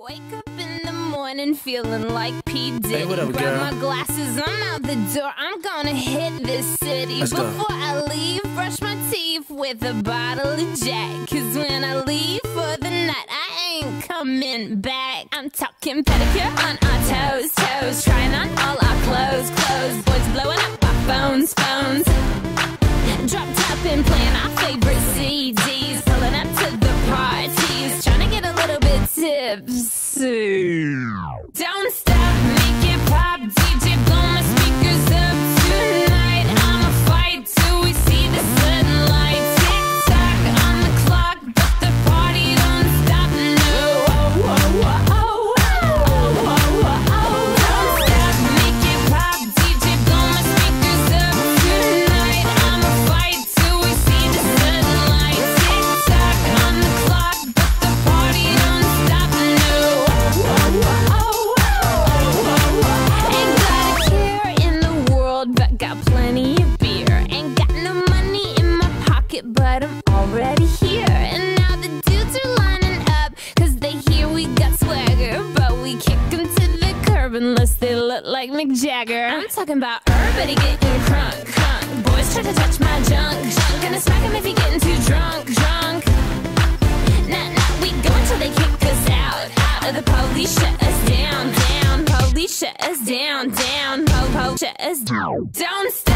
Wake up in the morning feeling like P. Diddy. Hey, what up, Grab girl? my glasses, I'm out the door. I'm gonna hit this city. Let's go. Before I leave, brush my teeth with a bottle of Jack. Cause when I leave for the night, I ain't coming back. I'm talking pedicure on our toes, toes. Trying on all our clothes, clothes. Boys blowing up our phones, phones. Drop top and playing our favorite CDs. Pulling up to the parties, trying to get a little bit tipsy. Don't stop, make it pop, DJ blow my speakers up tonight. I'ma fight till we see the sunlight. Tick tock on the clock, but the party don't stop. No, oh, oh, oh, oh, oh, oh, oh. Don't stop, make it pop, DJ blow my speakers up tonight. I'ma fight till we see the sunlight. Tick tock on the clock, but the party don't stop. No, oh, oh, oh, oh. Ain't got a care in the world, but got plenty of beer. Ain't got no money in my pocket, but I'm already here. And now the dudes are lining up, cause they hear we got swagger. But we kick them to the curb unless they look like Mick Jagger. I'm talking about everybody getting crunk, crunk. Boys try to touch my junk, junk. Gonna smack him if he getting too drunk, drunk. Nah, nah, we go until they kick us out, out. The police shut us down, down. Police shut us down, down. Shut us down. Don't stop.